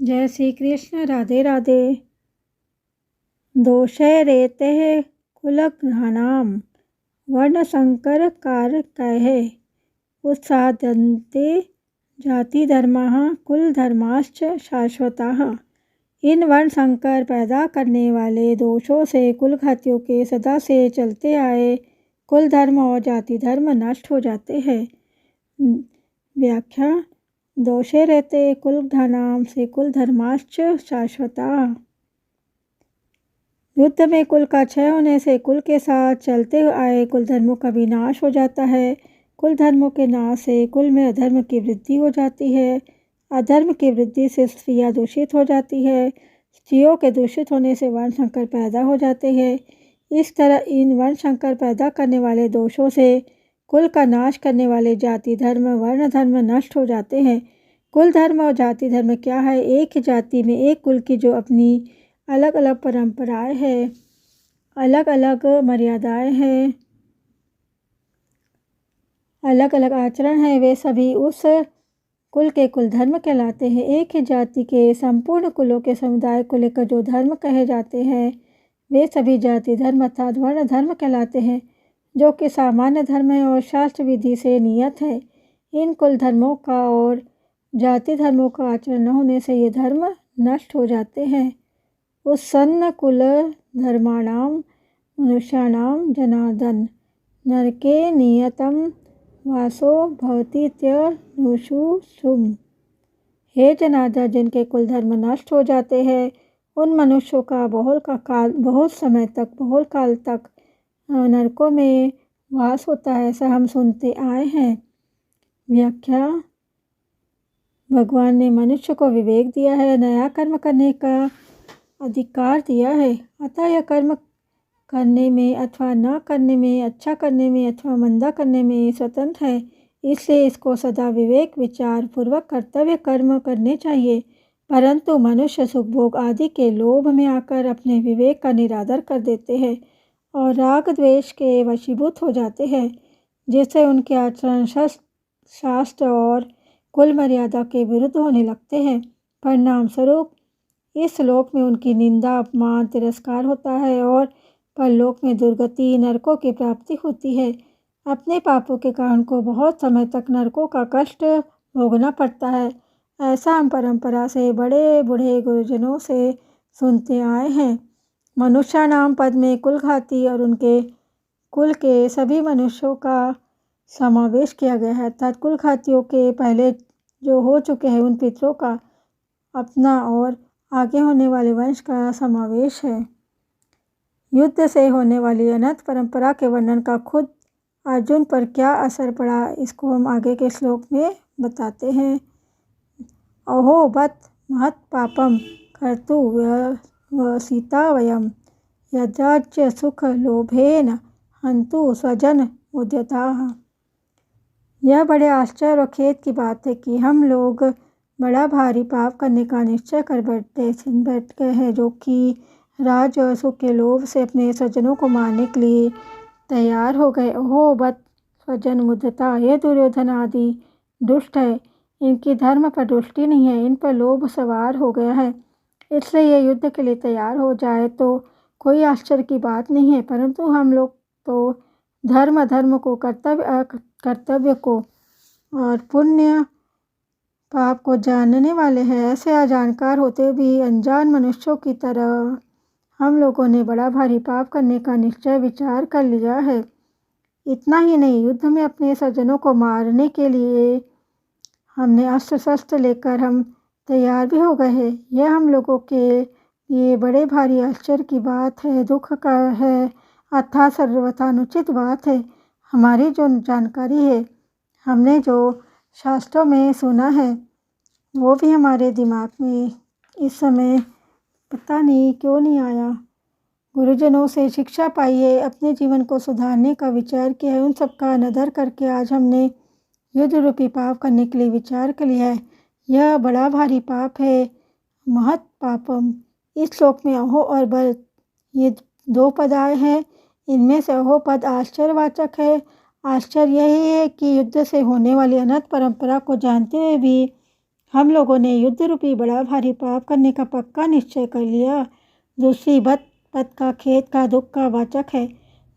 जय श्री कृष्ण। राधे राधे। दोषै रेतेः कुलघ्नानां वर्णशंकर कारकैः उत्साद्यन्ते जातिधर्माः कुलधर्माश्च शाश्वताः। इन वर्ण संकर पैदा करने वाले दोषों से कुलघातियों के सदा से चलते आए कुल धर्म और जाति धर्म नष्ट हो जाते हैं। व्याख्या। दोषे रहते कुलघ्नानां से कुल धर्माश्च शाश्वता। युद्ध में कुल का क्षय होने से कुल के साथ चलते आए कुल धर्मों का विनाश हो जाता है। कुल धर्मों के नाश से कुल में अधर्म की वृद्धि हो जाती है। अधर्म की वृद्धि से स्त्रियां दूषित हो जाती है। स्त्रियों के दूषित होने से वर्ण संकर पैदा हो जाते हैं। इस तरह इन वर्ण संकर पैदा करने वाले दोषों से कुल का नाश करने वाले जाति धर्म वर्ण धर्म नष्ट हो जाते हैं। कुल धर्म और जाति धर्म क्या है? एक ही जाति में एक कुल की जो अपनी अलग अलग परंपराएं हैं, अलग अलग मर्यादाएं हैं, अलग अलग आचरण है, वे सभी उस कुल के कुल धर्म कहलाते हैं। एक ही जाति के संपूर्ण कुलों के समुदाय को लेकर जो धर्म कहे जाते हैं वे सभी जाति धर्म अर्थात वर्ण धर्म कहलाते हैं, जो कि सामान्य धर्म है और शास्त्र विधि से नियत है। इन कुल धर्मों का और जाति धर्मों का आचरण न होने से ये धर्म नष्ट हो जाते हैं। उत्सन्न कुल धर्माणां मनुष्याणां जनार्दन नरके नियतम वासो भवतीत्यनुषु शुम। हे जनार्दन, जिनके कुल धर्म नष्ट हो जाते हैं उन मनुष्यों का बहुत समय तक बहुत काल तक नरकों में वास होता है, ऐसा हम सुनते आए हैं। व्याख्या। भगवान ने मनुष्य को विवेक दिया है, नया कर्म करने का अधिकार दिया है, अतः यह कर्म करने में अथवा न करने में, अच्छा करने में अथवा मंदा करने में स्वतंत्र है। इसलिए इसको सदा विवेक विचार पूर्वक कर्तव्य कर्म करने चाहिए। परंतु मनुष्य सुख भोग आदि के लोभ में आकर अपने विवेक का निरादर कर देते हैं और राग द्वेष के वशीभूत हो जाते हैं, जिससे उनके आचरण शास्त्र और कुल मर्यादा के विरुद्ध होने लगते हैं। परिणाम स्वरूप इस लोक में उनकी निंदा अपमान तिरस्कार होता है और परलोक में दुर्गति नरकों की प्राप्ति होती है। अपने पापों के कारण को बहुत समय तक नरकों का कष्ट भोगना पड़ता है, ऐसा हम परंपरा से बड़े बूढ़े गुरुजनों से सुनते आए हैं। मनुष्याणाम पद में कुलघाती और उनके कुल के सभी मनुष्यों का समावेश किया गया है, अर्थात कुलघातियों के पहले जो हो चुके हैं उन पितरों का अपना और आगे होने वाले वंश का समावेश है। युद्ध से होने वाली अनंत परंपरा के वर्णन का खुद अर्जुन पर क्या असर पड़ा, इसको हम आगे के श्लोक में बताते हैं। अहो बत महत् पापम कर्तु सीता वयम यज्ञ सुख लोभेन हंतु स्वजन उद्यताः। यह बड़े आश्चर्य और खेद की बात है कि हम लोग बड़ा भारी पाप करने का निश्चय कर बैठ गए हैं, जो कि राज और सुख के लोभ से अपने स्वजनों को मारने के लिए तैयार हो गए। ओहो बत स्वजन मुद्यता, ये दुर्योधन आदि दुष्ट है, इनकी धर्म पर दृष्टि नहीं है, इन पर लोभ सवार हो गया है, इसलिए ये युद्ध के लिए तैयार हो जाए तो कोई आश्चर्य की बात नहीं है। परंतु हम लोग तो धर्म को कर्तव्य को और पुण्य पाप को जानने वाले हैं। ऐसे अजानकार होते भी अनजान मनुष्यों की तरह हम लोगों ने बड़ा भारी पाप करने का निश्चय विचार कर लिया है। इतना ही नहीं, युद्ध में अपने स्वजनों को मारने के लिए हमने अस्त्र शस्त्र लेकर हम तैयार भी हो गए हैं। यह हम लोगों के लिए बड़े भारी आश्चर्य की बात है, दुख का है, अर्थात सर्वथा अनुचित बात है। हमारी जो जानकारी है, हमने जो शास्त्रों में सुना है, वो भी हमारे दिमाग में इस समय पता नहीं क्यों नहीं आया। गुरुजनों से शिक्षा पाई है, अपने जीवन को सुधारने का विचार किया है, उन सब का अनादर करके आज हमने युद्ध रूपी पाप करने के लिए विचार कर लिया है। यह बड़ा भारी पाप है, महत् पापम। इस श्लोक में अहो और बल ये दो पद आए हैं, इनमें से अहो पद आश्चर्यवाचक है। आश्चर्य यही है कि युद्ध से होने वाली अनंत परंपरा को जानते हुए भी हम लोगों ने युद्ध रूपी बड़ा भारी पाप करने का पक्का निश्चय कर लिया। दूसरी बात पद का खेत का दुख का वाचक है।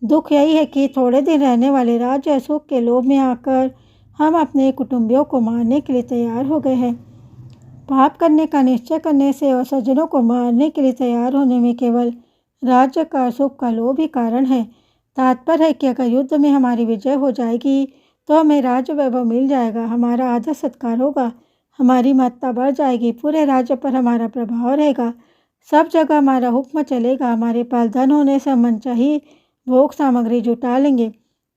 दुख यही है कि थोड़े दिन रहने वाले राज्य और सुख के लोभ में आकर हम अपने कुटुंबियों को मारने के लिए तैयार हो गए हैं। पाप करने का निश्चय करने से और सज्जनों को मारने के लिए तैयार होने में केवल राज्य का सुख का लोभ ही कारण है। तात्पर्य है कि अगर युद्ध में हमारी विजय हो जाएगी तो हमें राज्य वैभव मिल जाएगा, हमारा आदर सत्कार होगा, हमारी महत्ता बढ़ जाएगी, पूरे राज्य पर हमारा प्रभाव रहेगा, सब जगह हमारा हुक्म चलेगा, हमारे पास धन होने से हम मनचाही भोग सामग्री जुटा लेंगे,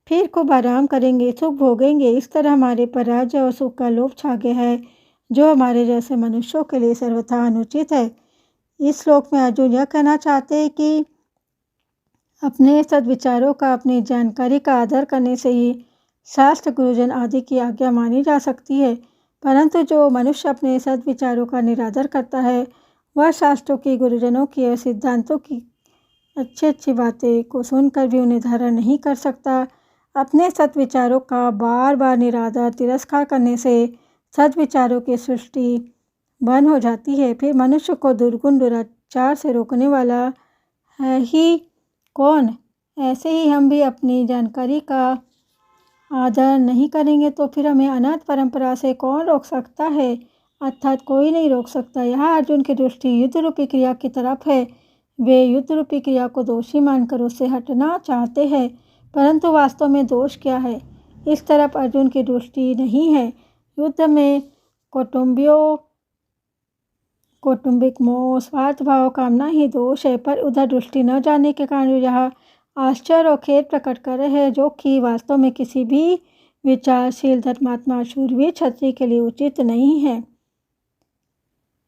फिर खूब आराम करेंगे, सुख भोगेंगे। इस तरह हमारे पर राज्य और सुख का लोभ छा गया है, जो हमारे जैसे मनुष्यों के लिए सर्वथा अनुचित है। इस श्लोक में अर्जुन यह कहना चाहते हैं कि अपने सद्विचारों का, अपनी जानकारी का आदर करने से ही शास्त्र, गुरुजन आदि की आज्ञा मानी जा सकती है, परंतु जो मनुष्य अपने सद्विचारों का निरादर करता है वह शास्त्रों की, गुरुजनों की और सिद्धांतों की अच्छी अच्छी बातें को सुनकर भी उन्हें धारण नहीं कर सकता। अपने सद्विचारों का बार बार निरादर, तिरस्कार करने से सद्विचारों की सृष्टि बंद हो जाती है। फिर मनुष्य को दुर्गुण दुराचार से रोकने वाला है ही कौन? ऐसे ही हम भी अपनी जानकारी का आदर नहीं करेंगे तो फिर हमें अनाथ परंपरा से कौन रोक सकता है? अर्थात कोई नहीं रोक सकता। यहाँ अर्जुन की दृष्टि युद्ध रूपी क्रिया की तरफ है। वे युद्ध रूपी क्रिया को दोषी मानकर उससे हटना चाहते हैं, परंतु वास्तव में दोष क्या है, इस तरफ अर्जुन की दृष्टि नहीं है। युद्ध में कौटुंबिक मोह, स्वार्थ भाव, कामना ही दोष है, पर उधर दृष्टि न जाने के कारण यहाँ आश्चर्य और खेद प्रकट कर रहे हैं, जो कि वास्तव में किसी भी विचारशील धर्मात्मा शूरवीर क्षत्रिय के लिए उचित नहीं है।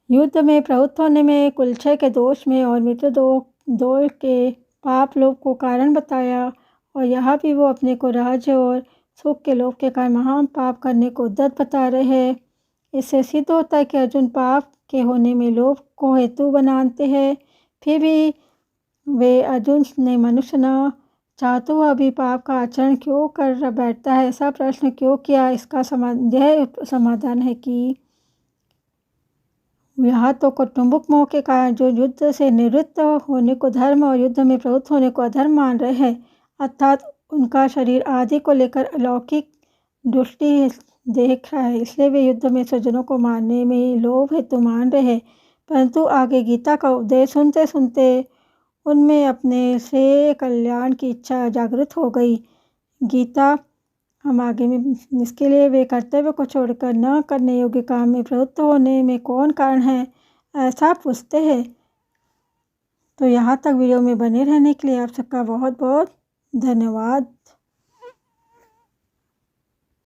युद्ध में प्रवृत्त होने में, कुलक्षय के दोष में और मित्र दोष के पाप लोभ को कारण बताया, और यहाँ भी वो अपने को राज्य और सुख के लोभ के कारण महान पाप करने को उद्यत बता रहे हैं। इससे सिद्ध होता है कि अर्जुन पाप के होने में लोभ को हेतु बनाते हैं। फिर भी वे अर्जुन ने मनुष्य न चाहते हुआ भी पाप का आचरण क्यों कर बैठता है, ऐसा प्रश्न क्यों किया? इसका समाधान है कि यहाँ तो कौटुंबिक मोह के कारण जो युद्ध से निवृत्त होने को धर्म और युद्ध में प्रवृत्त होने को अधर्म मान रहे हैं, अर्थात उनका शरीर आदि को लेकर अलौकिक दृष्टि देख रहा है, इसलिए वे युद्ध में स्वजनों को मारने में लोभ हेतु मान रहे हैं। परंतु आगे गीता का उपदेश सुनते सुनते उनमें अपने श्रेय कल्याण की इच्छा जागृत हो गई। गीता हम आगे में इसके लिए वे कर्तव्य को छोड़कर न करने योग्य काम में प्रवृत्त होने में कौन कारण है, ऐसा पूछते हैं। तो यहाँ तक वीडियो में बने रहने के लिए आप सबका बहुत बहुत धन्यवाद।